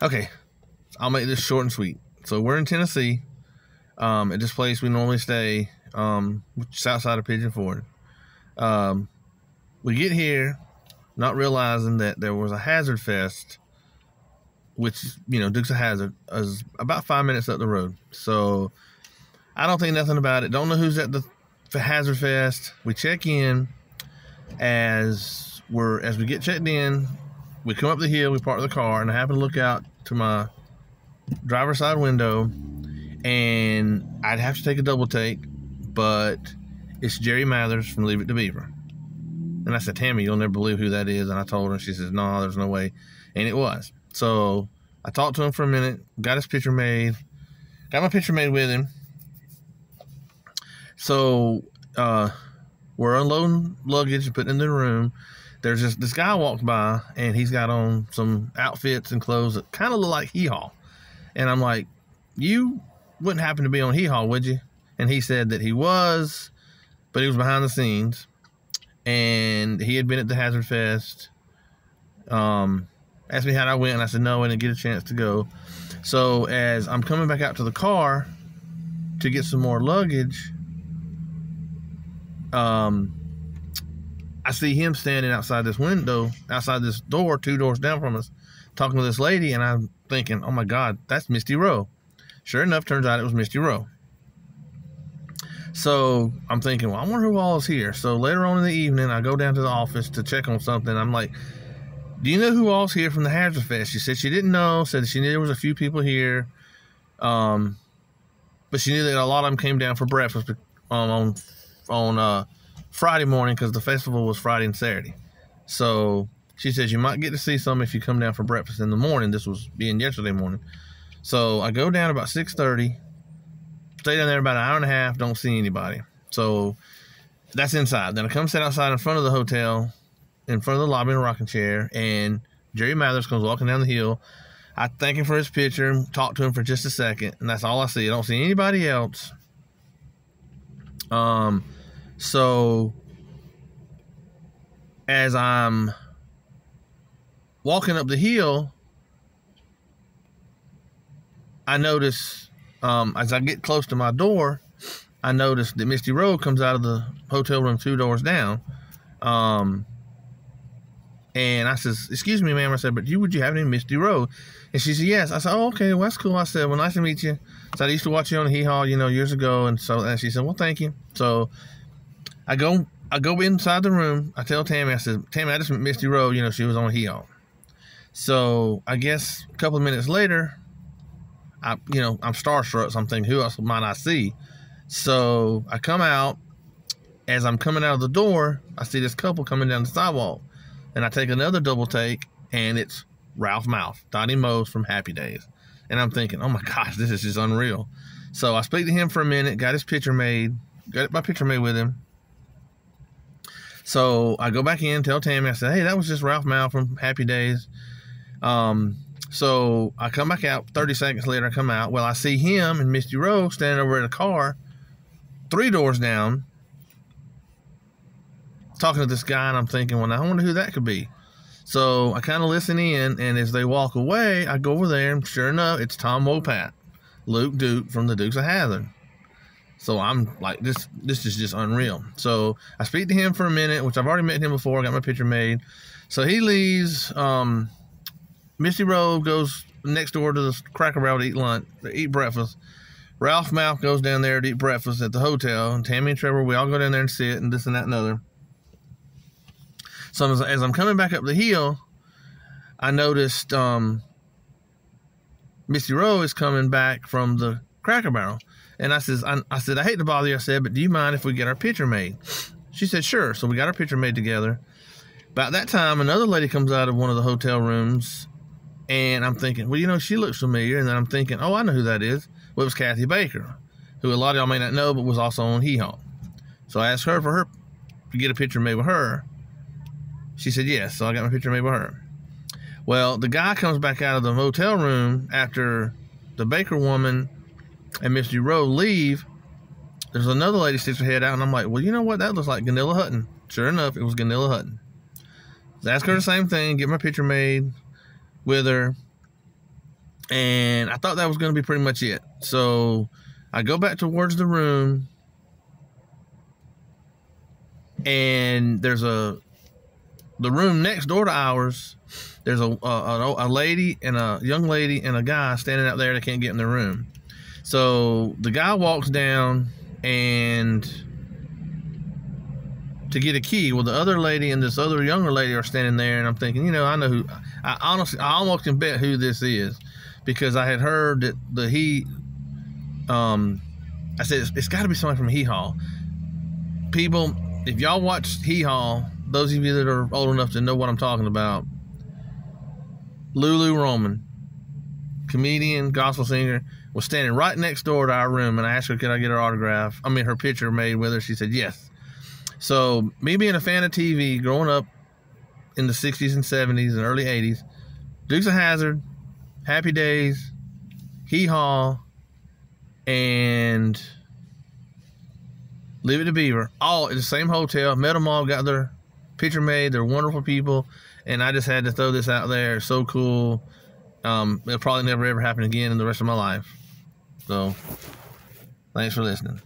Okay, I'll make this short and sweet. So we're in Tennessee, at this place we normally stay, which is outside of Pigeon Forge. We get here, not realizing that there was a Hazard Fest, which, Dukes of Hazzard, is about 5 minutes up the road. So I don't think nothing about it. Don't know who's at the Hazard Fest. We check in. As we get checked in, we come up the hill, we park the car, and I happen to look out to my driver's side window, and I'd have to take a double take, but it's Jerry Mathers from Leave It to Beaver. And I said, Tammy, you'll never believe who that is. And I told her, and she says, no, there's no way. And it was. So I talked to him for a minute, got his picture made, got my picture made with him. So we're unloading luggage and putting it in the room. There's this guy walked by, and he's got on some outfits and clothes that kind of look like Hee Haw. And I'm like, you wouldn't happen to be on Hee Haw, would you? And he said that he was, but he was behind the scenes. And he had been at the Hazard Fest. Asked me how I went, and I said no, I didn't get a chance to go. So as I'm coming back out to the car to get some more luggage, I see him standing outside this window, outside this door, 2 doors down from us, talking to this lady, and I'm thinking, oh my God, that's Misty Rowe. Sure enough, turns out it was Misty Rowe. So I'm thinking, well, I wonder who all is here. So later on in the evening, I go down to the office to check on something. I'm like, do you know who all's here from the Hazard Fest? She said she didn't know, said she knew there was a few people here, but she knew that a lot of them came down for breakfast on Friday morning, because the festival was Friday and Saturday. So she says you might get to see some if you come down for breakfast in the morning. This was being yesterday morning. So I go down about 6:30, stay down there about an hour and a half, don't see anybody. So that's inside. Then I come sit outside in front of the hotel, in front of the lobby in a rocking chair, and Jerry Mathers comes walking down the hill. I thank him for his picture, talk to him for just a second, and that's all I see. I don't see anybody else. So as I'm walking up the hill, I notice, as I get close to my door, I notice that Misty Rowe comes out of the hotel room 2 doors down. And I says, excuse me, ma'am. I said, but would you have any Misty Rowe? And she said, yes. I said, oh, okay, well, that's cool. I said, well, nice to meet you. So I used to watch you on Hee Haw, years ago. And she said, well, thank you. So I go inside the room. I tell Tammy, I said, Tammy, I just met Misty Rowe. She was on Hee Haw. So I guess a couple of minutes later, I'm starstruck. So I'm thinking, who else might I see? So I come out. As I'm coming out of the door, I see this couple coming down the sidewalk. And I take another double take, and it's Ralph Mouth, Donnie Mose from Happy Days. And I'm thinking, oh my gosh, this is just unreal. So I speak to him for a minute, got his picture made, got my picture made with him. So I go back in, tell Tammy, I said, hey, that was just Ralph Mouth from Happy Days. So I come back out, 30 seconds later I come out. Well, I see him and Misty Rowe standing over at a car, 3 doors down, talking to this guy, and I'm thinking, well, now I wonder who that could be. So I kind of listen in, and as they walk away, I go over there, and sure enough, it's Tom Wopat, Luke Duke from the Dukes of Hazzard. So I'm like, this is just unreal. So I speak to him for a minute, which I've already met him before, got my picture made. So he leaves. Misty Rowe goes next door to the Cracker Barrel to eat breakfast. Ralph Mouth goes down there to eat breakfast at the hotel, and Tammy and Trevor, we all go down there and sit, and this and that and other. So as I'm coming back up the hill, I noticed Misty Rowe is coming back from the Cracker Barrel. And I said, I hate to bother you, I said, but do you mind if we get our picture made? She said, sure. So we got our picture made together. About that time, another lady comes out of one of the hotel rooms, and I'm thinking, well, she looks familiar. And then I'm thinking, oh, I know who that is. Well, it was Kathy Baker, who a lot of y'all may not know, but was also on Hee Haw. So I asked her to get a picture made with her. She said yes, so I got my picture made with her. Well, the guy comes back out of the motel room after the Baker woman and Misty Rowe leave. There's another lady sticks her head out, and I'm like, well, you know what? That looks like Ganilla Hutton. Sure enough, it was Ganilla Hutton. So I asked her the same thing, get my picture made with her. And I thought that was going to be pretty much it. So I go back towards the room, and there's the room next door to ours. There's a lady and a young lady and a guy standing out there that can't get in the room. So the guy walks down and to get a key. Well, the other lady and this other younger lady are standing there, and I'm thinking, you know, I know who. I almost can bet who this is, because I had heard that I said it's got to be somebody from Hee Haw. People, if y'all watch Hee Haw, those of you that are old enough to know what I'm talking about, Lulu Roman, comedian, gospel singer, was standing right next door to our room, and I asked her, could I get her autograph? Her picture made with her. She said yes. So, me being a fan of TV, growing up in the 60s and 70s and early 80s, Dukes of Hazzard, Happy Days, Hee Haw, and Leave It to Beaver, all at the same hotel. Met them all, got their picture made. They're wonderful people, and I just had to throw this out there. It's so cool. It'll probably never ever happen again in the rest of my life. So, thanks for listening.